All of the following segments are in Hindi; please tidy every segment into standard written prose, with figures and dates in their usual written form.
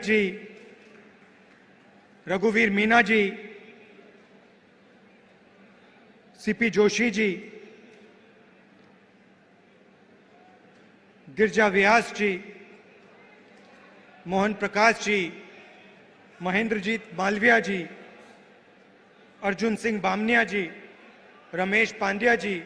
जी, रघुवीर मीना जी, सीपी जोशी जी, गिरजा व्यास जी, मोहन प्रकाश जी, महेंद्रजीत मालविया जी, अर्जुन सिंह बामनिया जी, रमेश पांड्या जी,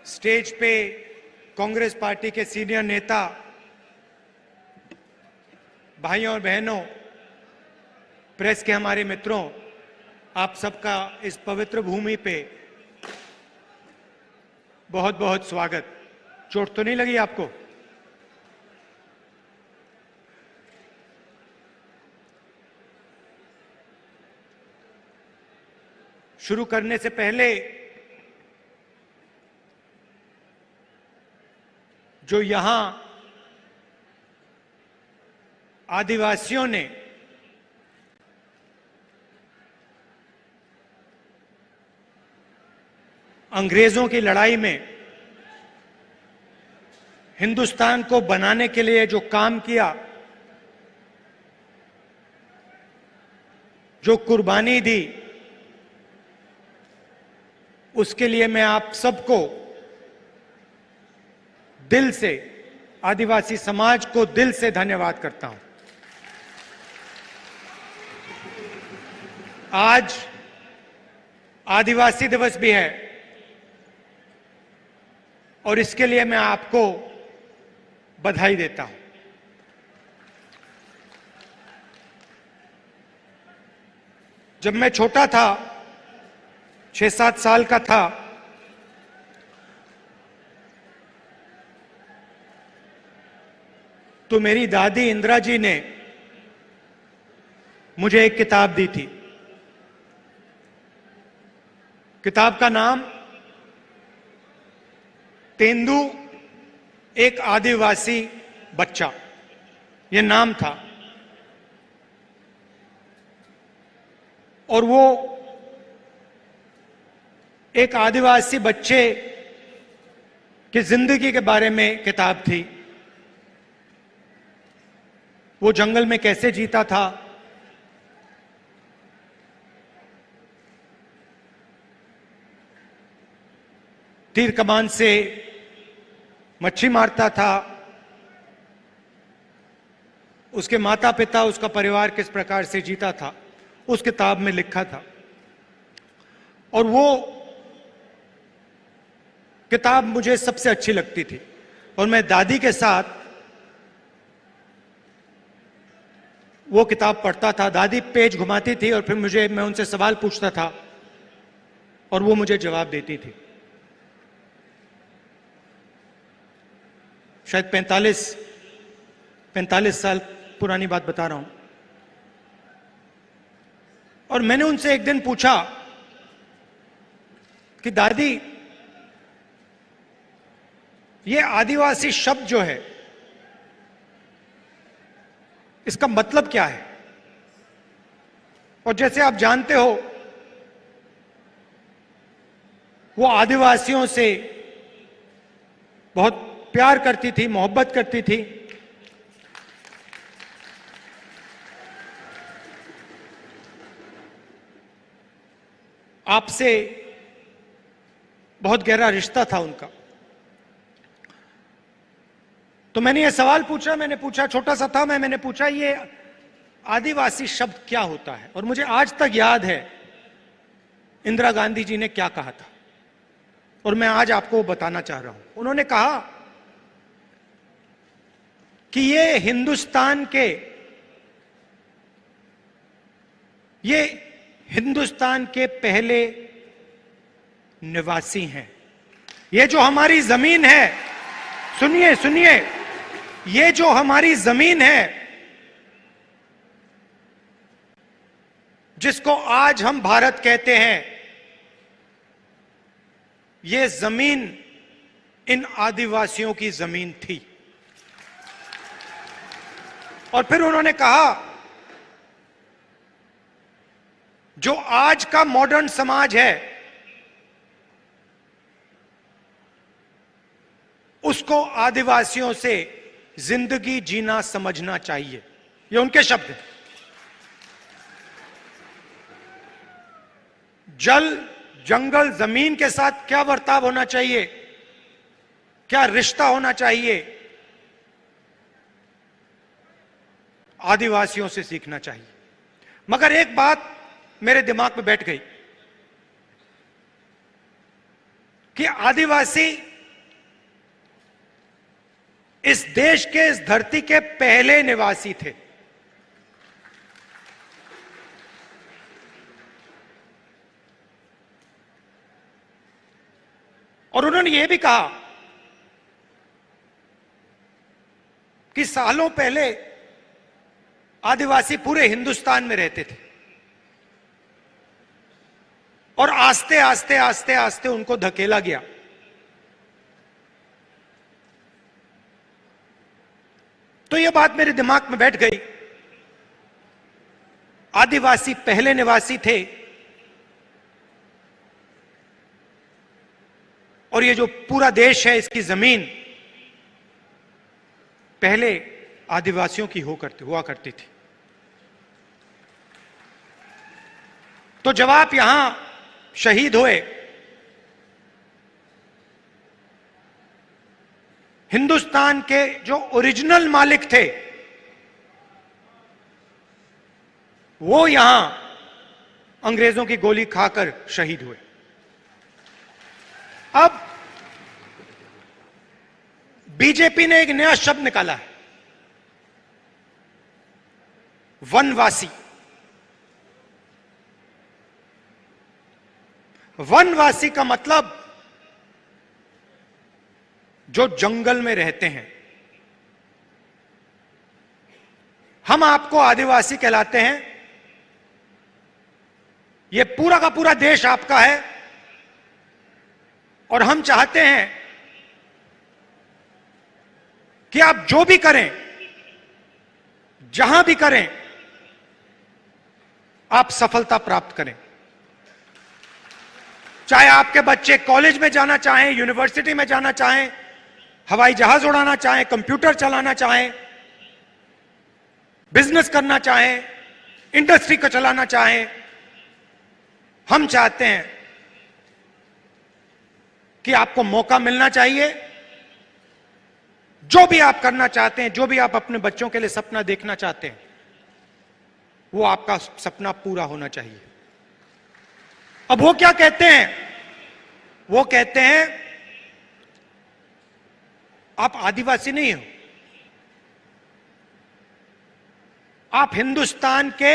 स्टेज पे कांग्रेस पार्टी के सीनियर नेता, भाइयों और बहनों, प्रेस के हमारे मित्रों, आप सबका इस पवित्र भूमि पे बहुत बहुत स्वागत। चोट तो नहीं लगी आपको? शुरू करने से पहले जो यहां आदिवासियों ने अंग्रेजों की लड़ाई में हिंदुस्तान को बनाने के लिए जो काम किया, जो कुर्बानी दी, उसके लिए मैं आप सबको दिल से, आदिवासी समाज को दिल से धन्यवाद करता हूं। आज आदिवासी दिवस भी है और इसके लिए मैं आपको बधाई देता हूं। जब मैं छोटा था, 6-7 साल का था, तो मेरी दादी इंदिरा जी ने मुझे एक किताब दी थी। किताब का नाम तेंदू एक आदिवासी बच्चा, यह नाम था। और वो एक आदिवासी बच्चे की जिंदगी के बारे में किताब थी। वो जंगल में कैसे जीता था, तीर कमान से मच्छी मारता था, उसके माता पिता, उसका परिवार किस प्रकार से जीता था, उस किताब में लिखा था। और वो किताब मुझे सबसे अच्छी लगती थी और मैं दादी के साथ वो किताब पढ़ता था। दादी पेज घुमाती थी और फिर मैं उनसे सवाल पूछता था और वो मुझे जवाब देती थी। शायद 45 साल पुरानी बात बता रहा हूं। और मैंने उनसे एक दिन पूछा कि दादी, ये आदिवासी शब्द जो है, इसका मतलब क्या है? और जैसे आप जानते हो, वो आदिवासियों से बहुत प्यार करती थी, मोहब्बत करती थी। आपसे बहुत गहरा रिश्ता था उनका। तो मैंने ये सवाल पूछा, छोटा सा था मैंने पूछा, ये आदिवासी शब्द क्या होता है? और मुझे आज तक याद है इंदिरा गांधी जी ने क्या कहा था और मैं आज आपको बताना चाह रहा हूं। उन्होंने कहा कि ये हिंदुस्तान के पहले निवासी हैं। ये जो हमारी जमीन है, सुनिए, ये जो हमारी जमीन है, जिसको आज हम भारत कहते हैं, ये जमीन इन आदिवासियों की जमीन थी। और फिर उन्होंने कहा, जो आज का मॉडर्न समाज है, उसको आदिवासियों से जिंदगी जीना समझना चाहिए। ये उनके शब्द हैं। जल, जंगल, जमीन के साथ क्या बर्ताव होना चाहिए, क्या रिश्ता होना चाहिए, आदिवासियों से सीखना चाहिए। मगर एक बात मेरे दिमाग में बैठ गई कि आदिवासी इस देश के, इस धरती के पहले निवासी थे। और उन्होंने यह भी कहा कि सालों पहले आदिवासी पूरे हिंदुस्तान में रहते थे और आस्ते आस्ते आस्ते आस्ते उनको धकेला गया। तो यह बात मेरे दिमाग में बैठ गई, आदिवासी पहले निवासी थे और ये जो पूरा देश है, इसकी जमीन पहले आदिवासियों की हुआ करती थी। तो जब आप यहां शहीद हुए, हिंदुस्तान के जो ओरिजिनल मालिक थे वो यहां अंग्रेजों की गोली खाकर शहीद हुए। अब बीजेपी ने एक नया शब्द निकाला है, वनवासी। वनवासी का मतलब जो जंगल में रहते हैं। हम आपको आदिवासी कहलाते हैं, यह पूरा का पूरा देश आपका है और हम चाहते हैं कि आप जो भी करें, जहां भी करें, आप सफलता प्राप्त करें। चाहे आपके बच्चे कॉलेज में जाना चाहें, यूनिवर्सिटी में जाना चाहें, हवाई जहाज उड़ाना चाहें, कंप्यूटर चलाना चाहें, बिजनेस करना चाहें, इंडस्ट्री को चलाना चाहें, हम चाहते हैं कि आपको मौका मिलना चाहिए। जो भी आप करना चाहते हैं, जो भी आप अपने बच्चों के लिए सपना देखना चाहते हैं, वो आपका सपना पूरा होना चाहिए। अब वो क्या कहते हैं? वो कहते हैं आप आदिवासी नहीं हो, आप हिंदुस्तान के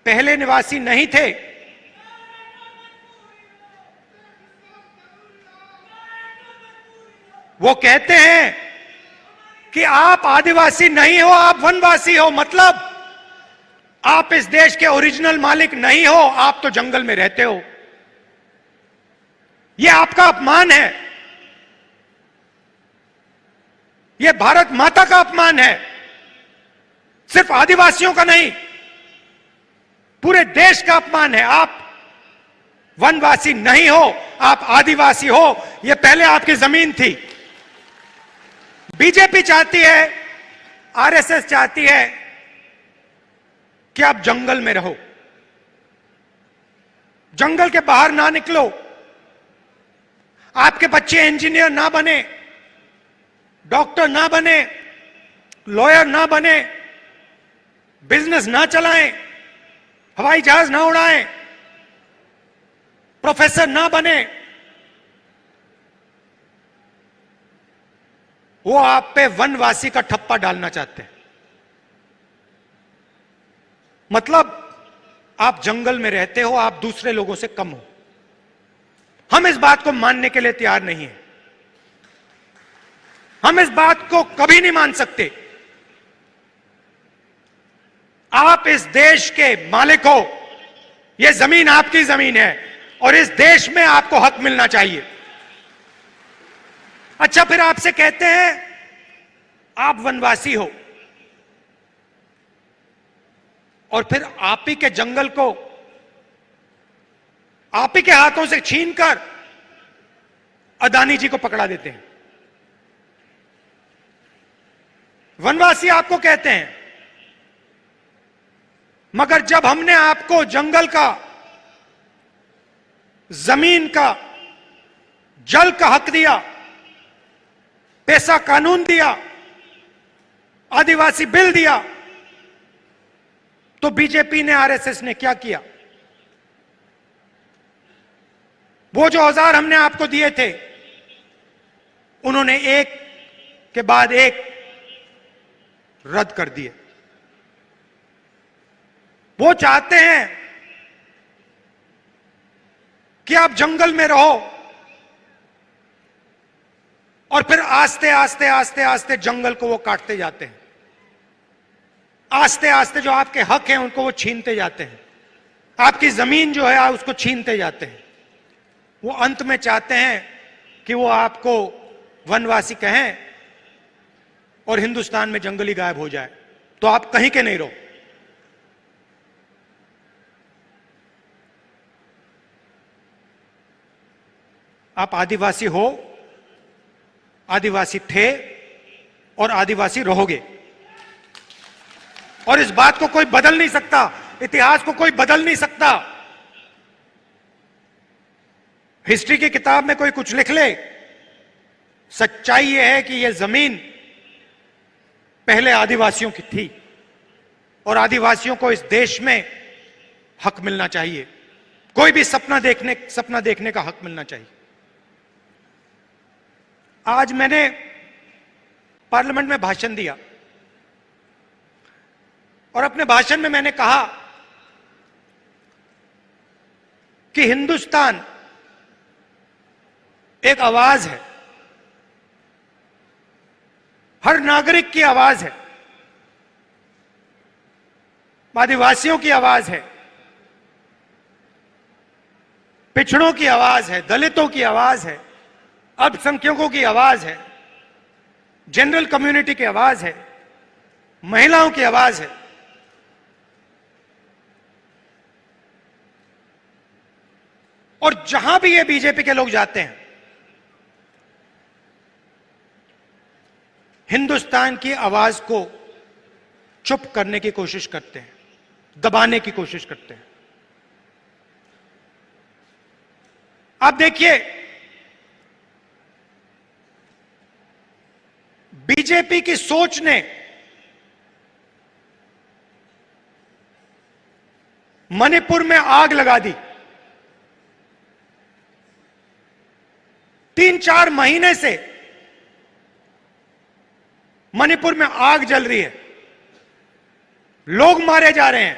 पहले निवासी नहीं थे। वो कहते हैं कि आप आदिवासी नहीं हो, आप वनवासी हो। मतलब आप इस देश के ओरिजिनल मालिक नहीं हो, आप तो जंगल में रहते हो। यह आपका अपमान है, यह भारत माता का अपमान है। सिर्फ आदिवासियों का नहीं, पूरे देश का अपमान है। आप वनवासी नहीं हो, आप आदिवासी हो। यह पहले आपकी जमीन थी। बीजेपी चाहती है, आरएसएस चाहती है कि आप जंगल में रहो, जंगल के बाहर ना निकलो, आपके बच्चे इंजीनियर ना बने, डॉक्टर ना बने, लॉयर ना बने, बिजनेस ना चलाएं, हवाई जहाज ना उड़ाएं, प्रोफेसर ना बने। वो आप पे वनवासी का ठप्पा डालना चाहते हैं। मतलब आप जंगल में रहते हो, आप दूसरे लोगों से कम हो। हम इस बात को मानने के लिए तैयार नहीं है। हम इस बात को कभी नहीं मान सकते। आप इस देश के मालिक हो, यह जमीन आपकी जमीन है और इस देश में आपको हक मिलना चाहिए। अच्छा, फिर आपसे कहते हैं आप वनवासी हो और फिर आप ही के जंगल को आप ही के हाथों से छीनकर अदानी जी को पकड़ा देते हैं। वनवासी आपको कहते हैं, मगर जब हमने आपको जंगल का, जमीन का, जल का हक दिया, पैसा कानून दिया, आदिवासी बिल दिया, तो बीजेपी ने, आरएसएस ने क्या किया? वो जो औजार हमने आपको दिए थे, उन्होंने एक के बाद एक रद्द कर दिए। वो चाहते हैं कि आप जंगल में रहो और फिर आस्ते आस्ते आस्ते आस्ते जंगल को वो काटते जाते हैं। आस्ते आस्ते जो आपके हक हैं उनको वो छीनते जाते हैं। आपकी जमीन जो है उसको छीनते जाते हैं। वो अंत में चाहते हैं कि वो आपको वनवासी कहें और हिंदुस्तान में जंगली गायब हो जाए, तो आप कहीं के नहीं रहो। आप आदिवासी हो, आदिवासी थे और आदिवासी रहोगे, और इस बात को कोई बदल नहीं सकता, इतिहास को कोई बदल नहीं सकता। हिस्ट्री की किताब में कोई कुछ लिख ले, सच्चाई यह है कि यह जमीन पहले आदिवासियों की थी और आदिवासियों को इस देश में हक मिलना चाहिए। कोई भी सपना देखने का हक मिलना चाहिए। आज मैंने पार्लियामेंट में भाषण दिया और अपने भाषण में मैंने कहा कि हिंदुस्तान एक आवाज है, हर नागरिक की आवाज है, आदिवासियों की आवाज है, पिछड़ों की आवाज है, दलितों की आवाज है, अल्पसंख्यकों की आवाज है, जनरल कम्युनिटी की आवाज है, महिलाओं की आवाज है। और जहां भी ये बीजेपी के लोग जाते हैं, हिंदुस्तान की आवाज को चुप करने की कोशिश करते हैं, दबाने की कोशिश करते हैं। आप देखिए, बीजेपी की सोच ने मणिपुर में आग लगा दी। 3-4 महीने से मणिपुर में आग जल रही है, लोग मारे जा रहे हैं,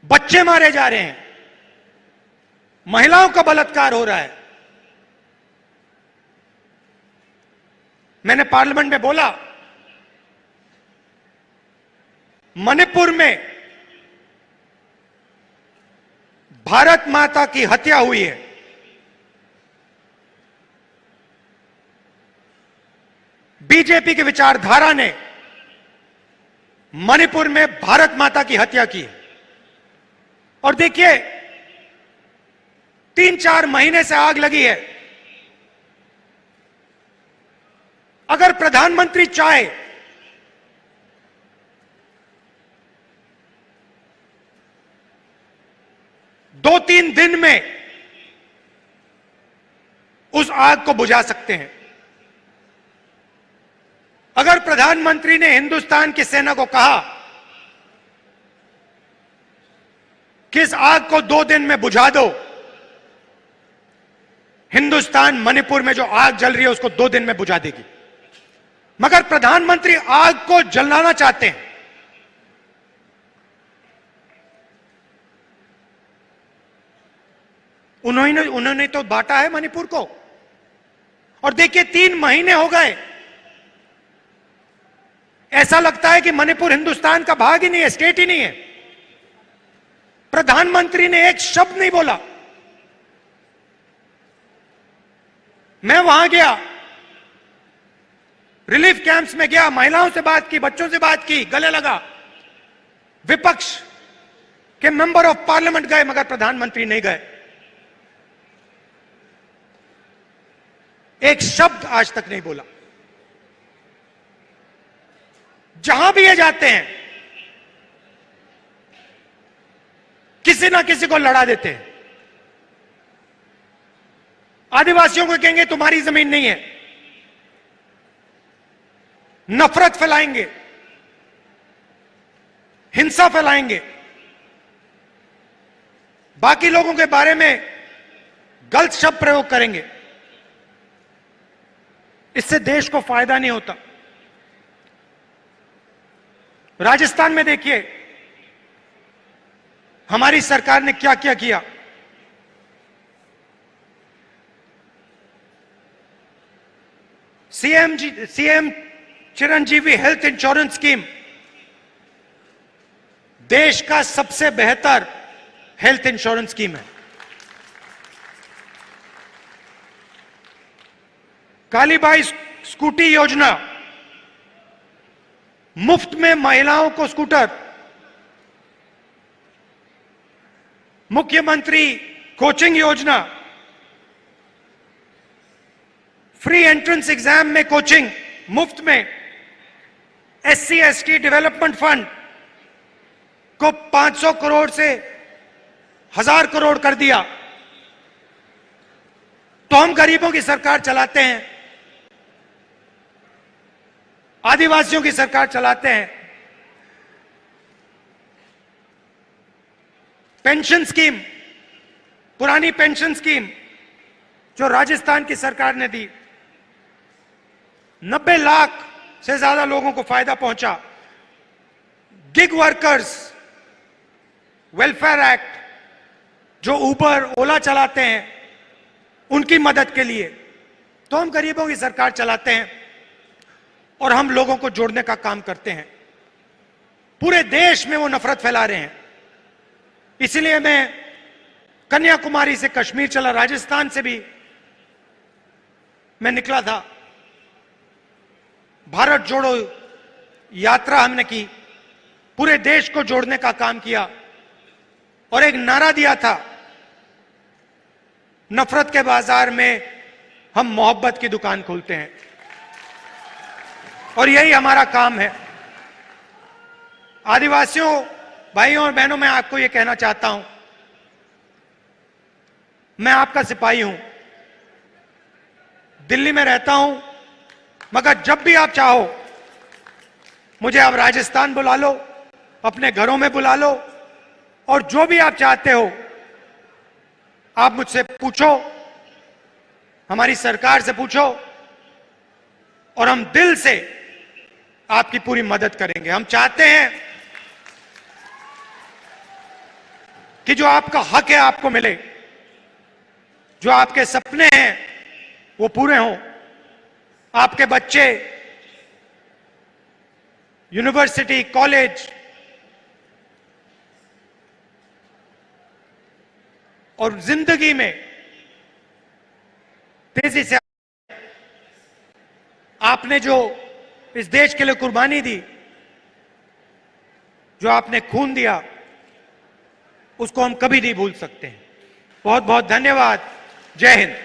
बच्चे मारे जा रहे हैं, महिलाओं का बलात्कार हो रहा है। मैंने पार्लियामेंट में बोला, मणिपुर में भारत माता की हत्या हुई है। बीजेपी की विचारधारा ने मणिपुर में भारत माता की हत्या की है। और देखिए, 3-4 महीने से आग लगी है। अगर प्रधानमंत्री चाहे दो 3 दिन में उस आग को बुझा सकते हैं। अगर प्रधानमंत्री ने हिंदुस्तान की सेना को कहा कि इस आग को 2 दिन में बुझा दो, हिंदुस्तान मणिपुर में जो आग जल रही है उसको 2 दिन में बुझा देगी। मगर प्रधानमंत्री आग को जलाना चाहते हैं। उन्होंने तो बांटा है मणिपुर को। और देखिए, 3 महीने हो गए, ऐसा लगता है कि मणिपुर हिंदुस्तान का भाग ही नहीं है, स्टेट ही नहीं है। प्रधानमंत्री ने एक शब्द नहीं बोला। मैं वहां गया, रिलीफ कैंप्स में गया, महिलाओं से बात की, बच्चों से बात की, गले लगा। विपक्ष के मेंबर ऑफ पार्लियामेंट गए, मगर प्रधानमंत्री नहीं गए। एक शब्द आज तक नहीं बोला। जहां भी ये जाते हैं, किसी ना किसी को लड़ा देते हैं। आदिवासियों को कहेंगे तुम्हारी जमीन नहीं है, नफरत फैलाएंगे, हिंसा फैलाएंगे, बाकी लोगों के बारे में गलत शब्द प्रयोग करेंगे। इससे देश को फायदा नहीं होता। राजस्थान में देखिए हमारी सरकार ने क्या क्या किया। CM Chiranjeevi health insurance scheme देश का सबसे बेहतर हेल्थ इंश्योरेंस स्कीम है। कालीबाई स्कूटी योजना, मुफ्त में महिलाओं को स्कूटर। मुख्यमंत्री कोचिंग योजना, फ्री एंट्रेंस एग्जाम में कोचिंग मुफ्त में। एससी एसटी डेवलपमेंट फंड को 500 करोड़ से 1000 करोड़ कर दिया। तो हम गरीबों की सरकार चलाते हैं, आदिवासियों की सरकार चलाते हैं। पेंशन स्कीम, पुरानी पेंशन स्कीम जो राजस्थान की सरकार ने दी, 90 लाख से ज्यादा लोगों को फायदा पहुंचा। गिग वर्कर्स वेलफेयर एक्ट, जो उबर ओला चलाते हैं, उनकी मदद के लिए। तो हम गरीबों की सरकार चलाते हैं और हम लोगों को जोड़ने का काम करते हैं। पूरे देश में वो नफरत फैला रहे हैं। इसलिए मैं कन्याकुमारी से कश्मीर चला, राजस्थान से भी मैं निकला था। भारत जोड़ो यात्रा हमने की, पूरे देश को जोड़ने का काम किया और एक नारा दिया था, नफरत के बाजार में हम मोहब्बत की दुकान खोलते हैं। और यही हमारा काम है। आदिवासियों भाइयों और बहनों, मैं आपको यह कहना चाहता हूं, मैं आपका सिपाही हूं, दिल्ली में रहता हूं, मगर जब भी आप चाहो मुझे आप राजस्थान बुला लो, अपने घरों में बुला लो, और जो भी आप चाहते हो आप मुझसे पूछो, हमारी सरकार से पूछो, और हम दिल से आपकी पूरी मदद करेंगे। हम चाहते हैं कि जो आपका हक है आपको मिले, जो आपके सपने हैं वो पूरे हों, आपके बच्चे यूनिवर्सिटी, कॉलेज और जिंदगी में तेजी से, आपने जो इस देश के लिए कुर्बानी दी, जो आपने खून दिया, उसको हम कभी नहीं भूल सकते हैं। बहुत बहुत धन्यवाद। जय हिंद।